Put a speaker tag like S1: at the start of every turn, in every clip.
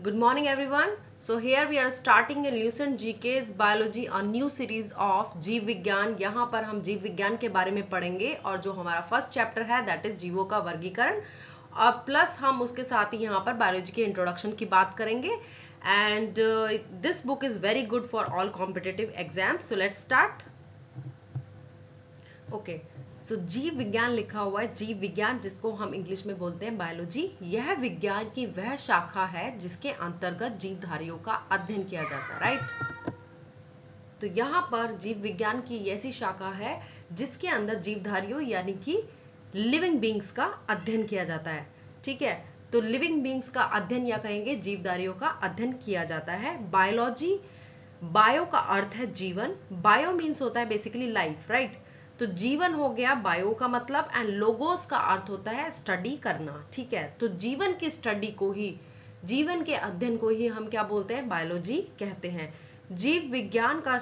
S1: Good morning everyone. So here we are starting a Lucent GK's Biology a new series of जीव विज्ञान। यहाँ पर हम जीव विज्ञान के बारे में पढ़ेंगे और जो हमारा फर्स्ट चैप्टर है दैट इज जीवों का वर्गीकरण और प्लस हम उसके साथ ही यहाँ पर बायोलॉजी के इंट्रोडक्शन की बात करेंगे and this book is very good for all competitive exam. So let's start. Okay, so जीव विज्ञान लिखा हुआ है। जीव विज्ञान जिसको हम इंग्लिश में बोलते हैं बायोलॉजी, यह विज्ञान की वह शाखा है जिसके अंतर्गत जीवधारियों का अध्ययन किया जाता है, राइट। तो यहाँ पर जीव विज्ञान की ऐसी शाखा है जिसके अंदर जीवधारियों यानी कि लिविंग बींग्स का अध्ययन किया जाता है, ठीक है। तो लिविंग बींग्स का अध्ययन या कहेंगे जीवधारियों का अध्ययन किया जाता है। बायोलॉजी, बायो का अर्थ है जीवन, बायो मीन्स होता है बेसिकली लाइफ, राइट। तो जीवन हो गया बायो का मतलब एंड लोगोस का अर्थ होता है स्टडी करना, ठीक है। तो जीवन की स्टडी को ही, जीवन के अध्ययन को ही हम क्या बोलते हैं, बायोलॉजी कहते हैं। जीव विज्ञान का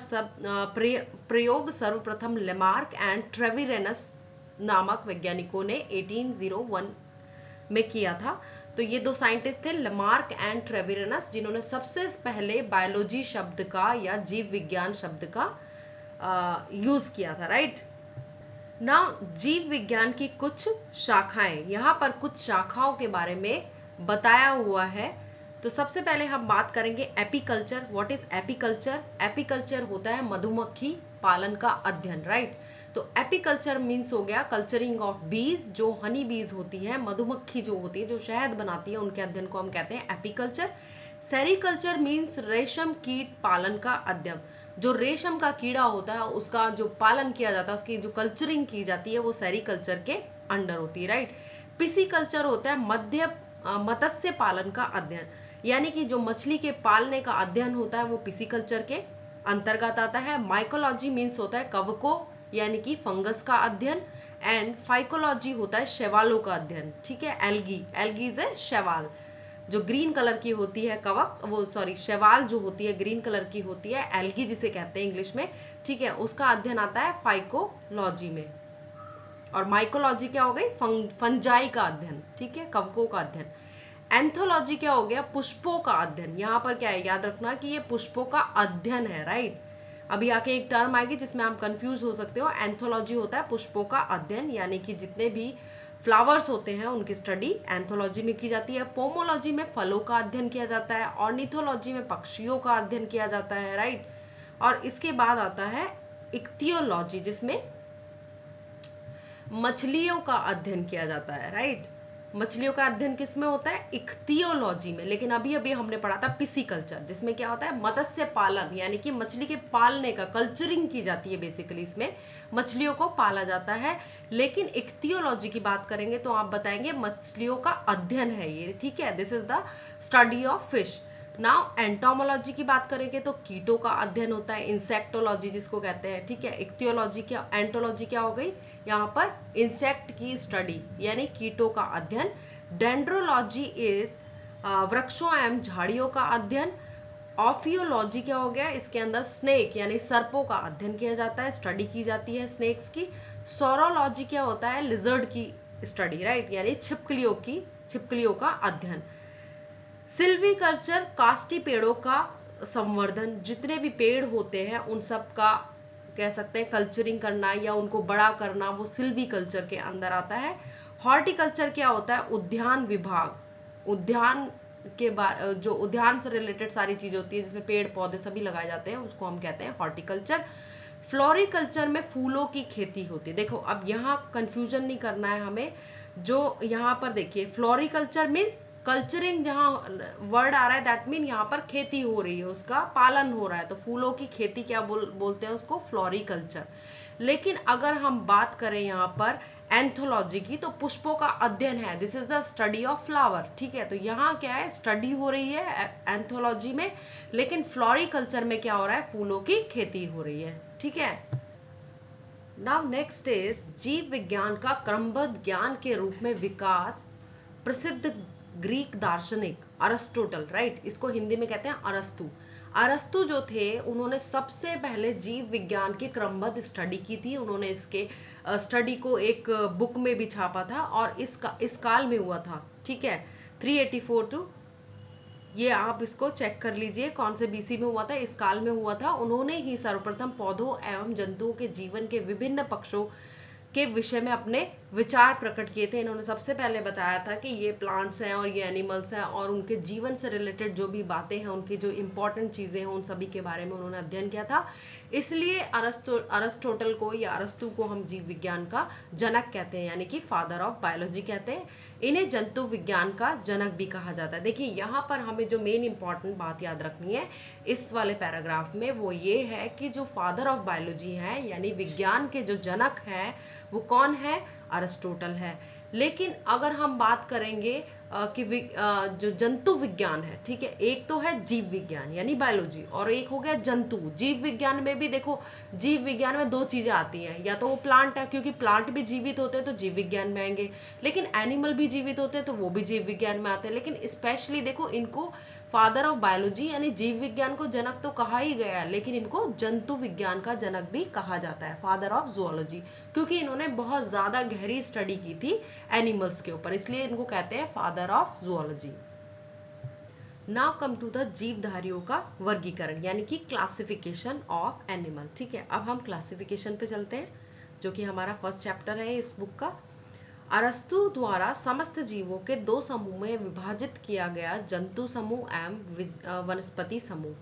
S1: प्रयोग सर्वप्रथम लेमार्क एंड ट्रेविरेनस नामक वैज्ञानिकों ने 1801 में किया था। तो ये दो साइंटिस्ट थे, लेमार्क एंड ट्रेविरेनस, जिन्होंने सबसे पहले बायोलॉजी शब्द का या जीव विज्ञान शब्द का यूज किया था, राइट। नाउ जीव विज्ञान की कुछ शाखाएं, यहाँ पर कुछ शाखाओं के बारे में बताया हुआ है। तो सबसे पहले हम बात करेंगे apiculture. What is apiculture? Apiculture होता है मधुमक्खी पालन का अध्ययन, राइट। तो एपीकल्चर मीन्स हो गया कल्चरिंग ऑफ बीज, जो हनी बीज होती है, मधुमक्खी जो होती है जो शहद बनाती है, उनके अध्ययन को हम कहते हैं एपीकल्चर। सेरीकल्चर मीन्स रेशम कीट पालन का अध्ययन, जो रेशम का कीड़ा होता है उसका जो पालन किया जाता है, उसकी जो कल्चरिंग की जाती है वो सेरीकल्चर के अंडर होती है, राइट। पिसीकल्चर होता है मत्स्य पालन का अध्ययन, यानी कि जो मछली के पालने का अध्ययन होता है वो पिसीकल्चर के अंतर्गत आता है। माइकोलॉजी मीन्स होता है कवकों यानी कि फंगस का अध्ययन एंड फाइकोलॉजी होता है शैवालों का अध्ययन, ठीक है। एल्गी इज ए शैवाल, जो ग्रीन कलर की होती है कवक, वो सॉरी शैवाल जो होती है ग्रीन कलर की होती है, एल्गी जिसे कहते हैं इंग्लिश में, ठीक है, उसका अध्ययन आता है फाइकोलॉजी में। और माइकोलॉजी क्या हो गई, फंजाई का अध्ययन, ठीक है, कवकों का अध्ययन। एंथोलॉजी क्या हो गया, पुष्पों का अध्ययन। यहाँ पर क्या है, याद रखना कि ये पुष्पों का अध्ययन है, राइट। अभी आके एक टर्म आएगी जिसमें आप कंफ्यूज हो सकते हो। एंथोलॉजी होता है पुष्पों का अध्ययन, यानी कि जितने भी फ्लावर्स होते हैं उनकी स्टडी एंथोलॉजी में की जाती है। पोमोलॉजी में फलों का अध्ययन किया जाता है। ऑर्निथोलॉजी में पक्षियों का अध्ययन किया जाता है, राइट। और इसके बाद आता है इक्तियोलॉजी, जिसमें मछलियों का अध्ययन किया जाता है, राइट। मछलियों का अध्ययन किसमें होता है, इक्तियोलॉजी में। लेकिन अभी अभी हमने पढ़ा था पिसीकल्चर, जिसमें क्या होता है मत्स्य पालन, यानी कि मछली के पालने का कल्चरिंग की जाती है, बेसिकली इसमें मछलियों को पाला जाता है। लेकिन इक्तियोलॉजी की बात करेंगे तो आप बताएंगे मछलियों का अध्ययन है ये, ठीक है, this is the study of fish. Now entomology की बात करेंगे तो कीटों का अध्ययन होता है, इंसेक्टोलॉजी जिसको कहते हैं, ठीक है। इक्तियोलॉजी क्या, एंटोलॉजी क्या हो गई, यहाँ पर इंसेक्ट की स्टडी यानी कीटों का अध्ययन। डेंड्रोलॉजी इज वृक्षों एवं झाड़ियों का अध्ययन। ऑफियोलॉजी क्या हो गया, इसके अंदर स्नेक यानी सर्पों का अध्ययन किया जाता है, स्टडी की जाती है स्नेक्स की। सोरोलॉजी क्या होता है, लिजर्ड की स्टडी, राइट, यानी छिपकलियों का अध्ययन। सिल्वीकल्चर काष्ठी पेड़ों का संवर्धन, जितने भी पेड़ होते हैं उन सब का कह सकते हैं कल्चरिंग करना या उनको बड़ा करना, वो सिल्वीकल्चर के अंदर आता है। हॉर्टिकल्चर क्या होता है, उद्यान विभाग, उद्यान के जो उद्यान से रिलेटेड सारी चीजें होती है जिसमें पेड़ पौधे सभी लगाए जाते हैं उसको हम कहते हैं हॉर्टिकल्चर। फ्लोरिकल्चर में फूलों की खेती होती है। देखो अब यहाँ कंफ्यूजन नहीं करना है हमें, जो यहाँ पर देखिए फ्लोरिकल्चर मीन्स कल्चरिंग, जहाँ वर्ड आ रहा है दैट मीन यहाँ पर खेती हो रही है, उसका पालन हो रहा है, तो फूलों की खेती क्या बोलते हैं उसको, फ्लोरिकल्चर। लेकिन अगर हम बात करें यहाँ पर एंथोलॉजी की तो पुष्पों का अध्ययन है, this is the study of flower, ठीक है। तो यहाँ क्या है, स्टडी हो रही है एंथोलॉजी में, लेकिन फ्लोरिकल्चर में क्या हो रहा है, फूलों की खेती हो रही है, ठीक है। नाउ नेक्स्ट इज जीव विज्ञान का क्रमबद्ध ज्ञान के रूप में विकास। प्रसिद्ध ग्रीक दार्शनिक अरिस्टोटल, राइट, इसको हिंदी में कहते हैं अरस्तु। अरस्तु जो थे उन्होंने सबसे पहले जीव विज्ञान की क्रमबद्ध स्टडी की थी। उन्होंने इसके स्टडी को एक बुक में भी छापा था और इस काल में हुआ था, ठीक है, 384 टू ये आप इसको चेक कर लीजिए कौन से बीसी में हुआ था, इस काल में हुआ था। उन्होंने ही सर्वप्रथम पौधों एवं जंतुओं के जीवन के विभिन्न पक्षों के विषय में अपने विचार प्रकट किए थे। इन्होंने सबसे पहले बताया था कि ये प्लांट्स हैं और ये एनिमल्स हैं, और उनके जीवन से रिलेटेड जो भी बातें हैं, उनकी जो इंपॉर्टेंट चीजें हैं, उन सभी के बारे में उन्होंने अध्ययन किया था। इसलिए अरस्टोटल को या अरस्तु को हम जीव विज्ञान का जनक कहते हैं, यानी कि फादर ऑफ बायोलॉजी कहते हैं। इन्हें जंतु विज्ञान का जनक भी कहा जाता है। देखिए यहाँ पर हमें जो मेन इंपॉर्टेंट बात याद रखनी है इस वाले पैराग्राफ में, वो ये है कि जो फादर ऑफ बायोलॉजी है, यानी विज्ञान के जो जनक है, वो कौन है? अरिस्टोटल है। लेकिन अगर हम बात करेंगे कि जो जंतु विज्ञान है, ठीक है, एक तो है जीव विज्ञान यानी बायोलॉजी, और एक हो गया जंतु। जीव विज्ञान में भी देखो, जीव विज्ञान में दो चीजें आती हैं, या तो वो प्लांट है, क्योंकि प्लांट भी जीवित होते हैं तो जीव विज्ञान में आएंगे, लेकिन एनिमल भी जीवित होते हैं तो वो भी जीव विज्ञान में आते हैं। लेकिन स्पेशली देखो, इनको फादर ऑफ बायोलॉजी यानी जीव विज्ञान को जनक तो कहा ही गया है, लेकिन इनको जंतु विज्ञान का जनक भी कहा जाता है, फादर ऑफ जूलॉजी, क्योंकि इन्होंने बहुत ज्यादा गहरी स्टडी की थी एनिमल्स के ऊपर, इसलिए इनको कहते हैं father of zoology. Now come to the जीवधारियों का वर्गीकरण, यानी कि क्लासिफिकेशन ऑफ एनिमल। ठीक है, अब हम क्लासिफिकेशन पे चलते हैं, जो कि हमारा फर्स्ट चैप्टर है इस बुक का। अरस्तु द्वारा समस्त जीवों के दो समूह में विभाजित किया गया, जंतु समूह एवं वनस्पति समूह।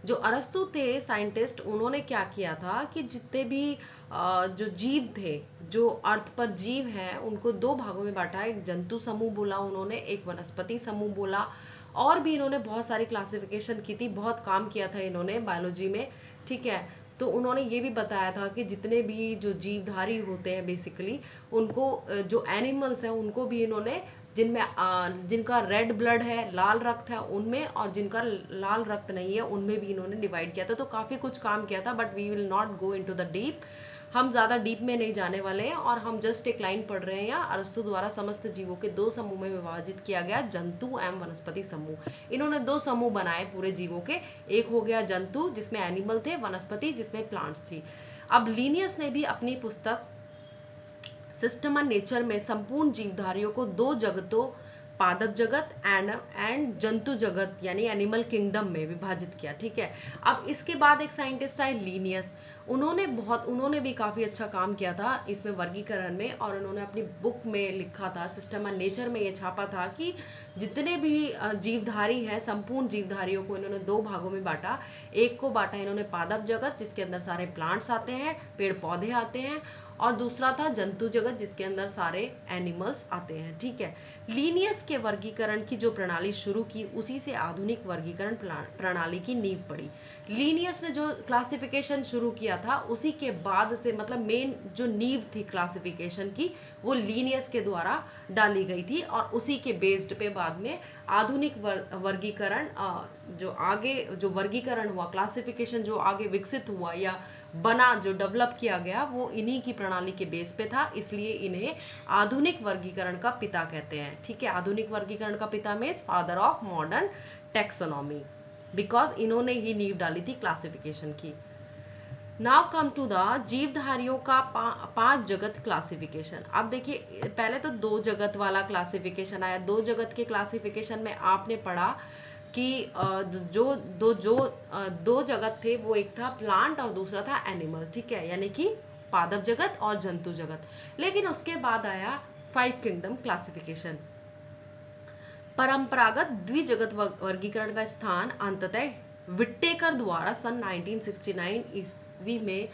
S1: जो अरस्तु थे साइंटिस्ट, उन्होंने क्या किया था कि जितने भी जो जीव थे, जो अर्थ पर जीव हैं, उनको दो भागों में बांटा। एक जंतु समूह बोला उन्होंने, एक वनस्पति समूह बोला, और भी इन्होंने बहुत सारी क्लासिफिकेशन की थी, बहुत काम किया था इन्होंने बायोलॉजी में। ठीक है, तो उन्होंने ये भी बताया था कि जितने भी जो जीवधारी होते हैं बेसिकली, उनको जो एनिमल्स हैं उनको भी इन्होंने, जिनमें जिनका रेड ब्लड है, लाल रक्त है, उनमें, और जिनका लाल रक्त नहीं है उनमें भी इन्होंने डिवाइड किया था। तो काफी कुछ काम किया था, but we will not go into the deep. हम ज्यादा डीप में नहीं जाने वाले हैं, और हम जस्ट एक लाइन पढ़ रहे हैं यहाँ। अरस्तु द्वारा समस्त जीवों के दो समूह में विभाजित किया गया, जंतु एवं वनस्पति समूह। इन्होंने दो समूह बनाए पूरे जीवों के, एक हो गया जंतु जिसमें एनिमल थे, वनस्पति जिसमें प्लांट्स थी। अब लीनियस ने भी अपनी पुस्तक सिस्टम ऑफ नेचर में संपूर्ण जीवधारियों को दो जगतों, पादप जगत एंड जंतु जगत यानी एनिमल किंगडम में विभाजित किया। ठीक है, अब इसके बाद एक साइंटिस्ट आए लीनियस। उन्होंने भी काफी अच्छा काम किया था इसमें वर्गीकरण में, और उन्होंने अपनी बुक में लिखा था, सिस्टम ऑफ नेचर में ये छापा था कि जितने भी जीवधारी हैं, संपूर्ण जीवधारियों को इन्होंने दो भागों में बांटा। एक को बांटा इन्होंने पादप जगत, जिसके अंदर सारे प्लांट्स आते हैं, पेड़ पौधे आते हैं, और दूसरा था जंतु जगत, जिसके अंदर सारे एनिमल्स आते हैं। ठीक है, लीनियस के वर्गीकरण की जो प्रणाली शुरू की, उसी से आधुनिक वर्गीकरण प्रणाली की नींव पड़ी। लीनियस ने जो क्लासिफिकेशन शुरू किया था, उसी के बाद से, मतलब मेन जो नींव थी क्लासिफिकेशन की, वो लीनियस के द्वारा डाली गई थी, और उसी के बेस्ड पे बाद में आधुनिक वर्गीकरण जो वर्गीकरण हुआ, क्लासिफिकेशन जो आगे विकसित हुआ या बना, जो डेवलप किया गया, वो इन्हीं की प्रणाली के बेस पे था, इसलिए इन्हें आधुनिक वर्गीकरण का पिता कहते हैं। ठीक है, आधुनिक वर्गीकरण का पिता means father of modern taxonomy, because इन्होंने ही नींव डाली थी क्लासिफिकेशन की। नाउ कम टू द जीवधारियों का पांच जगत क्लासिफिकेशन। अब देखिए, पहले तो दो जगत वाला क्लासिफिकेशन आया। दो जगत के क्लासिफिकेशन में आपने पढ़ा कि दो जगत थे, वो एक था प्लांट और दूसरा था एनिमल। ठीक है, यानी कि पादप जगत और जंतु जगत। लेकिन उसके बाद आया 5 किंगडम क्लासिफिकेशन। परंपरागत द्विजगत वर्गीकरण का स्थान अंततः विट्टेकर द्वारा सन 1969 ईस्वी में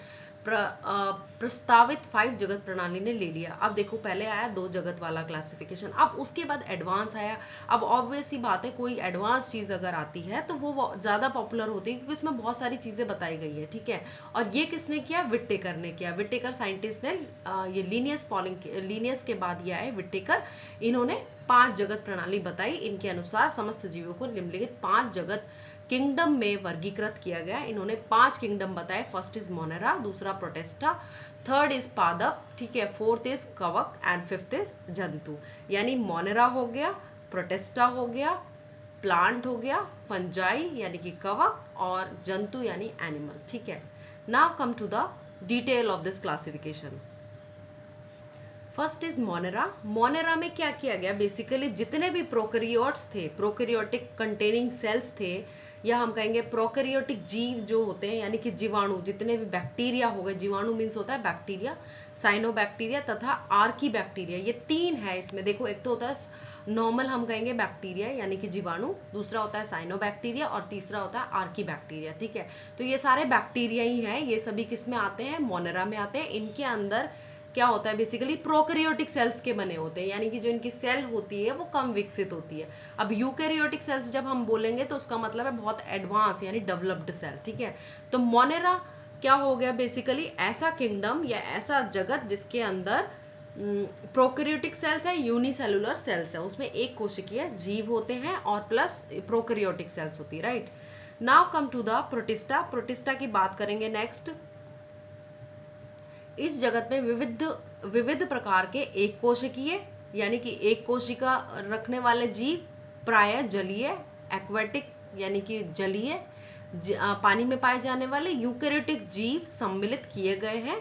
S1: प्रस्तावित 5 जगत प्रणाली ने ले लिया। अब देखो, पहले आया दो जगत वाला क्लासिफिकेशन, अब उसके बाद एडवांस आया। अब ऑब्वियस ही बात है, कोई एडवांस चीज अगर आती है तो वो ज्यादा पॉपुलर होती है, क्योंकि उसमें बहुत सारी चीजें बताई गई है। ठीक है, और ये किसने किया? विट्टेकर ने किया। विट्टेकर साइंटिस्ट ने, ये लीनियस के बाद ये आए विट्टेकर। इन्होंने 5 जगत प्रणाली बताई। इनके अनुसार समस्त जीवों को निम्नलिखित 5 जगत किंगडम में वर्गीकृत किया गया। इन्होंने 5 किंगडम बताए। फर्स्ट इज मोनेरा, दूसरा प्रोटेस्टा, थर्ड इज पादप, ठीक है, फोर्थ इज कवक एंड फिफ्थ इज जंतु। यानी मोनेरा हो गया, प्रोटेस्टा हो गया, प्लांट हो गया, फंजाई यानी कि कवक, और जंतु यानी एनिमल। ठीक है, now come to the detail of this classification. First is Monera. Monera में क्या किया गया, बेसिकली जितने भी प्रोकैरियोट्स थे, प्रोकैरियोटिक कंटेनिंग सेल्स थे, या हम कहेंगे प्रोकैरियोटिक जीव जो होते हैं, यानी कि जीवाणु, जितने भी बैक्टीरिया हो गए, जीवाणु मीन्स होता है बैक्टीरिया, साइनोबैक्टीरिया तथा आर्की बैक्टीरिया, ये तीन है इसमें। देखो, एक तो होता है नॉर्मल हम कहेंगे बैक्टीरिया यानी कि जीवाणु, दूसरा होता है साइनोबैक्टीरिया और तीसरा होता है आर्की बैक्टीरिया। ठीक है, तो ये सारे बैक्टीरिया ही हैं, ये सभी किस में आते हैं, मोनेरा में आते हैं। इनके अंदर क्या होता है, बेसिकली प्रोकैरियोटिक सेल्स के बने होते हैं, यानी कि जो इनकी सेल होती है वो कम विकसित होती है। अब यूकैरियोटिक सेल्स जब हम बोलेंगे तो उसका मतलब है बहुत एडवांस यानी डेवलप्ड सेल। ठीक है, तो मोनेरा क्या हो गया, बेसिकली ऐसा किंगडम या ऐसा जगत जिसके अंदर प्रोकैरियोटिक सेल्स है, यूनिसेलुलर सेल्स है, उसमें एक कोशिकीय जीव होते हैं और प्लस प्रोकैरियोटिक सेल्स होती है। Right, now come to the Protista. Protista की बात करेंगे नेक्स्ट। इस जगत में विविध प्रकार के एक कोशिकीय यानी कि एक कोशिका रखने वाले जीव, प्राय जलीय, एक्वेटिक यानी कि जलीय, पानी में पाए जाने वाले यूकैरियोटिक जीव सम्मिलित किए गए हैं।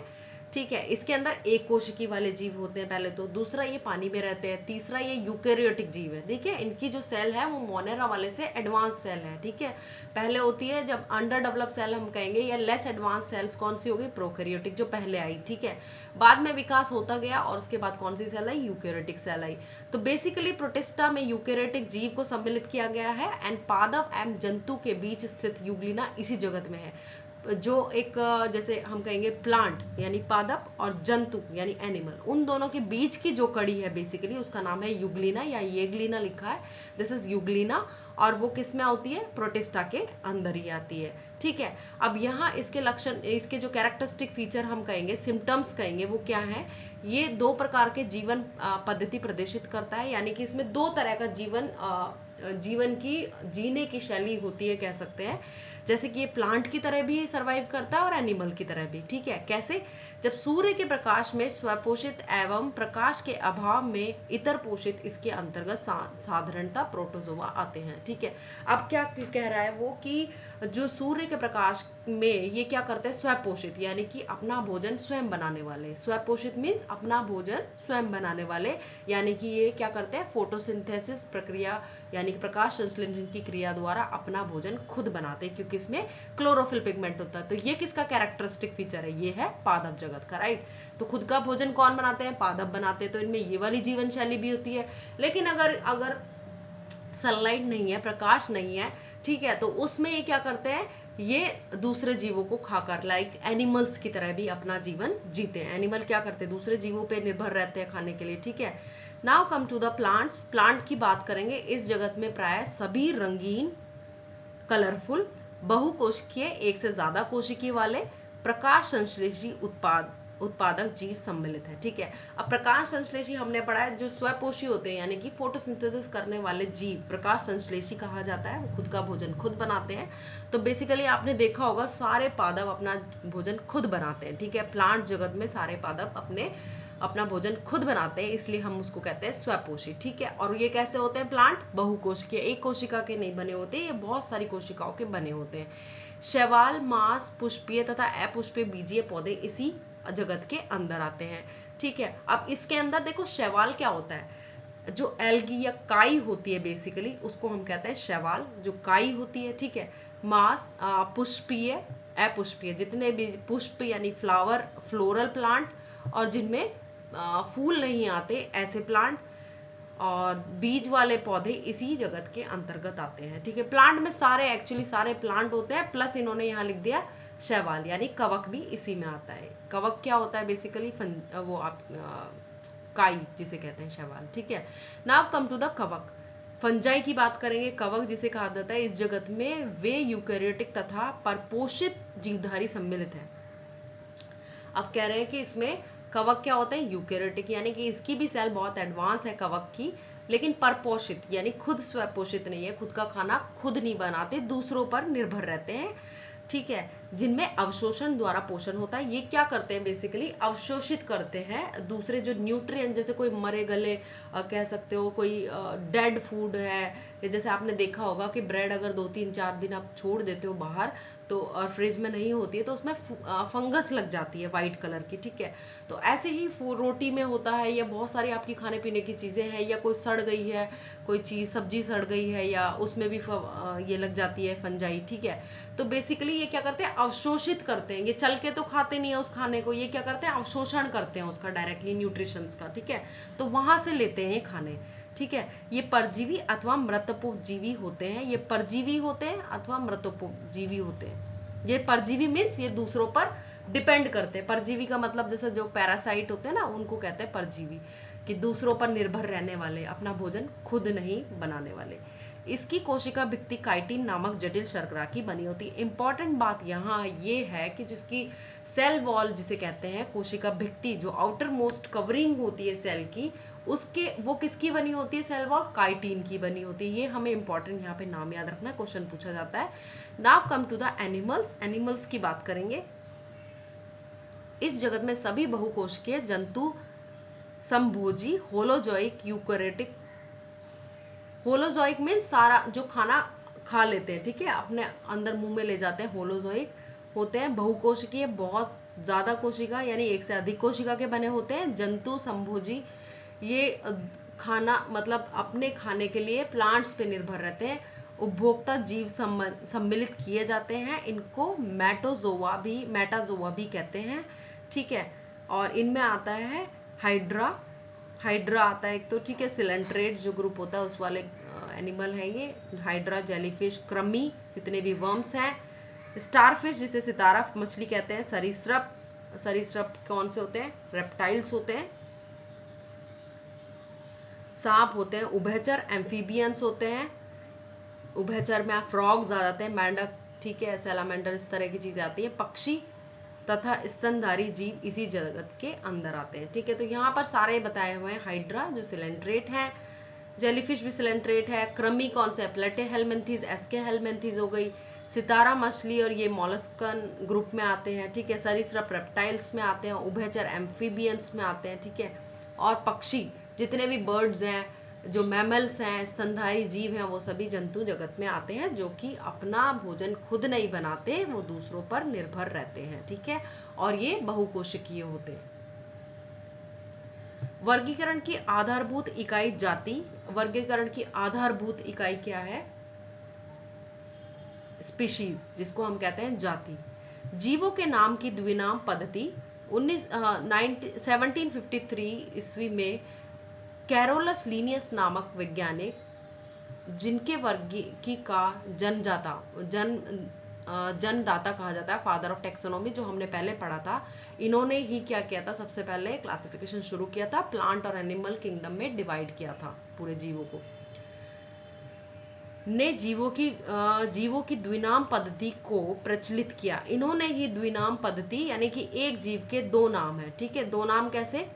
S1: ठीक है, इसके अंदर एक कोशिकी वाले जीव होते हैं पहले तो, दूसरा ये पानी में रहते हैं, तीसरा ये यूकैरियोटिक जीव है। देखिए, इनकी जो सेल है वो मोनेरा वाले से एडवांस सेल है। ठीक है, पहले होती है जब अंडर डेवलप सेल हम कहेंगे, या लेस एडवांस सेल्स कौन सी होगी, प्रोकैरियोटिक, जो पहले आई। ठीक है, बाद में विकास होता गया और उसके बाद कौन सी सेल आई, यूकैरियोटिक सेल आई। तो बेसिकली प्रोटिस्टा में यूकैरियोटिक जीव को सम्मिलित किया गया है, एंड पादप एवं जंतु के बीच स्थित यूग्लिना इसी जगत में है। जो एक जैसे हम कहेंगे प्लांट यानी पादप और जंतु यानी एनिमल, उन दोनों के बीच की जो कड़ी है बेसिकली उसका नाम है यूग्लिना या येग्लिना लिखा है, दिस इज यूग्लिना, और वो किस में होती है, प्रोटिस्टा के अंदर ही आती है। ठीक है, अब यहाँ इसके लक्षण, इसके जो कैरेक्टरिस्टिक फीचर हम कहेंगे, सिम्टम्स कहेंगे, वो क्या है, ये दो प्रकार के जीवन पद्धति प्रदर्शित करता है, यानी कि इसमें दो तरह का जीवन की जीने की शैली होती है, कह सकते हैं। जैसे कि ये प्लांट की तरह भी सर्वाइव करता है और एनिमल की तरह भी। ठीक है, कैसे, जब सूर्य के प्रकाश में स्वपोषित एवं प्रकाश के अभाव में इतर पोषित इसके अंतर्गत साधारणतः प्रोटोजोआ आते हैं। ठीक है, अब क्या कह रहा है वो कि जो सूर्य के प्रकाश में ये क्या करते हैं, स्वपोषित यानी कि अपना भोजन स्वयं बनाने वाले, स्वपोषित मीन्स अपना भोजन स्वयं बनाने वाले, यानी कि ये क्या करते हैं, फोटोसिंथेसिस प्रक्रिया यानी कि प्रकाश संश्लेषण की क्रिया द्वारा अपना भोजन खुद बनाते हैं, क्योंकि इसमें क्लोरोफिल पिगमेंट होता है। तो ये किसका कैरेक्टरिस्टिक फीचर है, ये है पादप जगत का। राइट, तो खुद का भोजन कौन बनाते हैं, पादप बनाते हैं, तो इनमें ये वाली जीवन शैली भी होती है। लेकिन अगर सनलाइट नहीं है, प्रकाश नहीं है, ठीक है, तो उसमें ये क्या करते हैं, ये दूसरे जीवों को खाकर, लाइक एनिमल्स की तरह भी अपना जीवन जीते हैं। एनिमल क्या करते हैं, दूसरे जीवों पे निर्भर रहते हैं खाने के लिए। ठीक है, now come to the plants. Plant की बात करेंगे। इस जगत में प्राय सभी रंगीन, कलरफुल, बहुकोशिकीय, एक से ज्यादा कोशिकीय वाले प्रकाश संश्लेषी उत्पादक जीव सम्मिलित है। ठीक है, अब प्रकाश संश्लेषी हमने पढ़ा है, जो स्वपोषी होते हैं यानी कि फोटोसिंथेसिस करने वाले जीव प्रकाश संश्लेषी कहा जाता है, वो खुद का भोजन खुद बनाते हैं। तो बेसिकली आपने देखा होगा सारे पादप अपना भोजन खुद बनाते हैं। ठीक है, प्लांट जगत में सारे पादप अपना भोजन खुद बनाते हैं, इसलिए हम उसको कहते हैं स्वपोषी। ठीक है, और ये कैसे होते हैं प्लांट, बहुकोशिकीय, एक कोशिका के नहीं बने होते, ये बहुत सारी कोशिकाओं के बने होते हैं। शैवाल, मांस, पुष्पीय तथा अपुष्पीय बीजीय पौधे इसी जगत के अंदर आते हैं। ठीक है, अब इसके अंदर देखो शैवाल क्या होता है, जो एल्गी या काई होती है बेसिकली उसको हम कहते हैं शैवाल, जो काई होती है। ठीक है, मांस, पुष्पीय, अपुष्पीय, जितने भी पुष्प यानी फ्लावर, फ्लोरल प्लांट, और जिनमें फूल नहीं आते ऐसे प्लांट, और बीज वाले पौधे इसी जगत के अंतर्गत आते हैं। ठीक है, प्लांट में एक्चुअली सारे प्लांट होते हैं, प्लस इन्होंने यहाँ लिख दिया शैवाल, यानी कवक भी इसी में आता है। कवक क्या होता है बेसिकली, वो काई जिसे कहते हैं शैवाल। ठीक है, नाउ कम टू द कवक। फंजाई की बात करेंगे। कवक जिसे कहा जाता है, इस जगत में वे यूकैरियोटिक तथा परपोषित जीवधारी सम्मिलित है। अब कह रहे हैं कि इसमें कवक क्या होते हैं, यूकैरियोटिक, यानी कि इसकी भी सेल बहुत एडवांस है कवक की, लेकिन परपोषित यानी खुद स्वपोषित नहीं है, खुद का खाना खुद नहीं बनाते, दूसरों पर निर्भर रहते हैं। ठीक है, जिनमें अवशोषण द्वारा पोषण होता है। ये क्या करते हैं, बेसिकली अवशोषित करते हैं दूसरे जो न्यूट्रिएंट, जैसे कोई मरे गले कह सकते हो, कोई डेड फूड है, जैसे आपने देखा होगा कि ब्रेड अगर 2-3-4 दिन आप छोड़ देते हो बाहर तो और फ्रिज में नहीं होती है तो उसमें फंगस लग जाती है वाइट कलर की, ठीक है। तो ऐसे ही रोटी में होता है, या बहुत सारी आपकी खाने पीने की चीजें हैं, या कोई सड़ गई है, कोई चीज सब्जी सड़ गई है, या उसमें भी ये लग जाती है फंजाई, ठीक है। तो बेसिकली ये क्या करते हैं, अवशोषित करते हैं। ये चल के तो खाते नहीं है उस खाने को, ये क्या करते हैं, अवशोषण करते हैं उसका डायरेक्टली न्यूट्रिशंस का, ठीक है। तो वहां से लेते हैं ये खाने, ठीक है। ये परजीवी अथवा मृतोपजीवी होते हैं, ये परजीवी होते हैं अथवा मृतोपजीवी होते हैं। ये परजीवी मीन्स ये दूसरों पर डिपेंड करते हैं। परजीवी का मतलब जैसे जो पैरासाइट होते हैं ना, उनको कहते हैं परजीवी, कि दूसरों पर निर्भर रहने वाले, अपना भोजन खुद नहीं बनाने वाले। इसकी कोशिका भित्ति काइटिन नामक जटिल शर्करा की बनी होती है। इंपॉर्टेंट बात यहाँ ये है कि जिसकी सेल वॉल जिसे कहते हैं, कोशिका भित्ति जो आउटर मोस्ट कवरिंग होती है सेल की, उसके वो किसकी बनी होती है, सेल वॉल काइटिन की बनी होती है। ये हमें इंपॉर्टेंट यहाँ पे नाम याद रखना है, क्वेश्चन पूछा जाता है। Now come to the animals. Animals की बात करेंगे। इस जगत में सभी बहुकोशिकीय जंतु संभोजी होलोजोइक यूकैरियोटिक, होलोजोइक में सारा जो खाना खा लेते हैं, ठीक है, अपने अंदर मुंह में ले जाते हैं, होलोजोइक होते हैं। बहुकोशिकीय बहुत ज्यादा कोशिका यानी एक से अधिक कोशिका के बने होते हैं। जंतु संभोजी ये खाना मतलब अपने खाने के लिए प्लांट्स पे निर्भर रहते हैं। उपभोक्ता जीव सम्मिलित किए जाते हैं, इनको मेटाजोआ भी कहते हैं, ठीक है। और इनमें आता है हाइड्रा, हाइड्रा आता है एक तो, ठीक है। सिलेंट्रेट जो ग्रुप होता है उस वाले एनिमल है ये, हाइड्रा, जेलीफिश, क्रमी, जितने भी वर्म्स हैं, स्टारफिश जिसे सितारा मछली कहते हैं, सरीसृप, सरीसृप कौन से होते हैं, रेप्टाइल्स होते हैं, सांप होते हैं, उभयचर एम्फीबियंस होते हैं, उभयचर में फ्रॉग्स आ जाते हैं, मेंढक, ठीक है, सैलामेंडर, इस तरह की चीजें आती है। पक्षी तथा स्तनधारी जीव इसी जगत के अंदर आते हैं, ठीक है। तो यहाँ पर सारे बताए हुए हैं। हाइड्रा जो सिलेंट्रेट है, जेलीफिश भी सिलेंट्रेट है, क्रमी कौन से, प्लेटेहेलमिन्थीज, एस्केहेलमिन्थीज हो गई, सितारा मछली और ये मॉलस्कन ग्रुप में आते हैं, ठीक है। सरीसृप रेप्टाइल्स में आते हैं, उभयचर एम्फीबियंस में आते हैं, ठीक है। और पक्षी जितने भी बर्ड्स हैं, जो मैमल्स हैं, स्तनधारी जीव हैं, वो सभी जंतु जगत में आते हैं जो कि अपना भोजन खुद नहीं बनाते, वो दूसरों पर निर्भर रहते हैं, ठीक है। और ये बहुकोशिकीय होते हैं। वर्गीकरण की आधारभूत इकाई जाति। वर्गीकरण की आधारभूत इकाई क्या है, स्पीशीज, जिसको हम कहते हैं जाति। जीवों के नाम की द्विनाम पद्धति 1753 ईस्वी में कैरोलस लीनियस नामक वैज्ञानिक, जिनके वर्गीकी का जनदाता कहा जाता है, फादर ऑफ टेक्सोनॉमी, जो हमने पहले पढ़ा था, इन्होंने ही क्या किया था, सबसे पहले क्लासिफिकेशन शुरू किया था, प्लांट और एनिमल किंगडम में डिवाइड किया था पूरे जीवों को, ने जीवों की द्विनाम पद्धति को प्रचलित किया। इन्होंने ही द्विनाम पद्धति यानी कि एक जीव के दो नाम है, ठीक है। दो नाम कैसे,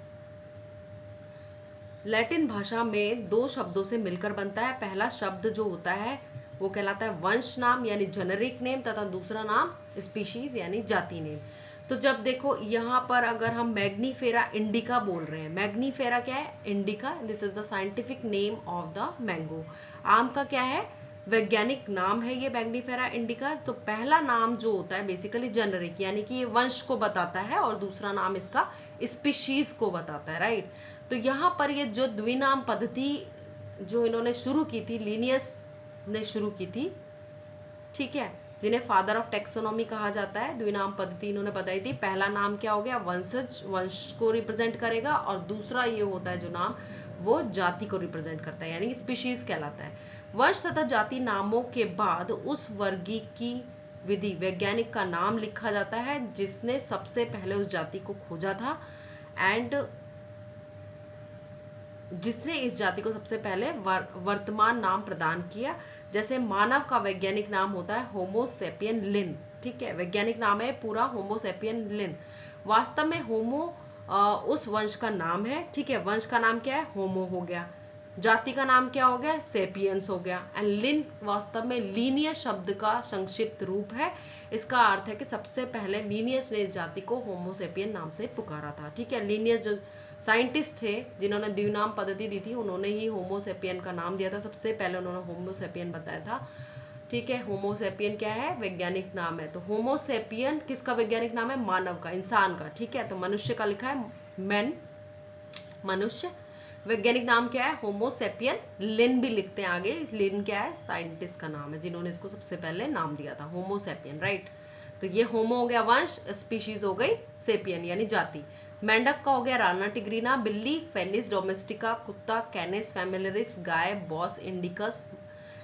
S1: लैटिन भाषा में दो शब्दों से मिलकर बनता है। पहला शब्द जो होता है वो कहलाता है वंश नाम यानी जेनेरिक नेम, तथा दूसरा नाम स्पीशीज यानी जाति नेम। तो जब देखो यहाँ पर अगर हम मैग्नीफेरा इंडिका बोल रहे हैं, मैग्नीफेरा क्या है, indica, this is the scientific name of the mango. आम का क्या है, वैज्ञानिक नाम है ये मैग्नीफेरा इंडिका। तो पहला नाम जो होता है बेसिकली जेनेरिक यानी कि ये वंश को बताता है, और दूसरा नाम इसका स्पीशीज को बताता है, राइट। तो यहाँ पर ये जो द्विनाम पद्धति जो इन्होंने शुरू की थी, लीनियस ने शुरू की थी, ठीक है, जिन्हें फादर ऑफ टेक्सोनॉमी कहा जाता है, द्विनाम पद्धति इन्होंने बताई थी। पहला नाम क्या हो गया, वंशज, वंश को रिप्रेजेंट करेगा, और दूसरा ये होता है जो नाम वो जाति को रिप्रेजेंट करता है यानी स्पीशीज कहलाता है। वंश तथा जाति नामों के बाद उस वर्गी की विधि वैज्ञानिक का नाम लिखा जाता है जिसने सबसे पहले उस जाति को खोजा था, एंड जिसने इस जाति को सबसे पहले वर्तमान नाम प्रदान किया। जैसे मानव का वैज्ञानिक नाम होता है होमो सेपियन लिन, ठीक है, वैज्ञानिक नाम है पूरा होमो सेपियन लिन। वास्तव में होमो उस वंश का नाम है, ठीक है, वंश का नाम क्या है, होमो हो गया, जाति का नाम क्या हो गया, सेपियंस हो गया। एंड लिन वास्तव में लीनियस शब्द का संक्षिप्त रूप है। इसका अर्थ है कि सबसे पहले लीनियस ने इस जाति को होमोसेपियन नाम से पुकारा था। ठीक है, लीनियस जो साइंटिस्ट थे जिन्होंने द्विनाम पद्धति दी थी, उन्होंने ही होमोसेपियन का नाम दिया था। सबसे पहले उन्होंने होमोसेपियन बताया था। ठीक है, होमोसेपियन क्या है, वैज्ञानिक नाम है। तो होमोसेपियन किसका वैज्ञानिक नाम है, मानव का, इंसान का। ठीक है, तो मनुष्य का लिखा है मैन, मनुष्य। वैज्ञानिक नाम क्या है, होमोसेपियन। लिन भी लिखते हैं आगे, लिन क्या है, साइंटिस्ट का नाम है जिन्होंने इसको सबसे पहले नाम दिया था, होमोसेपियन, राइट। तो ये होमो हो गया वंश, स्पीशीज हो गई सेपियन यानी जाति। मेंढक का हो गया राना टिग्रीना, बिल्ली फेनिस डोमेस्टिका, कुत्ता कैनिस फैमिलियरिस, गाय बॉस इंडिकस,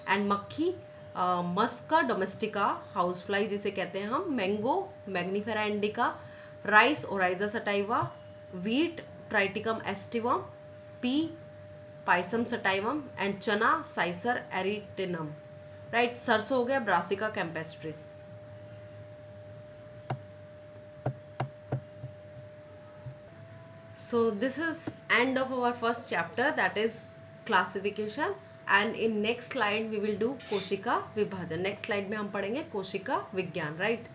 S1: एंड मक्खी मस्का डोमेस्टिका, हाउस फ्लाई जिसे कहते हैं हम, mango Mangifera indica, rice Oryza sativa, wheat Triticum aestivum, pea Pisum sativum, and चना साइसर एरिटिनम, राइट। सरसों हो गया Brassica campestris. So this is end of our first chapter, that is classification, and in next slide we will do कोशिका विभाजन। next slide में हम पढ़ेंगे कोशिका विज्ञान, right।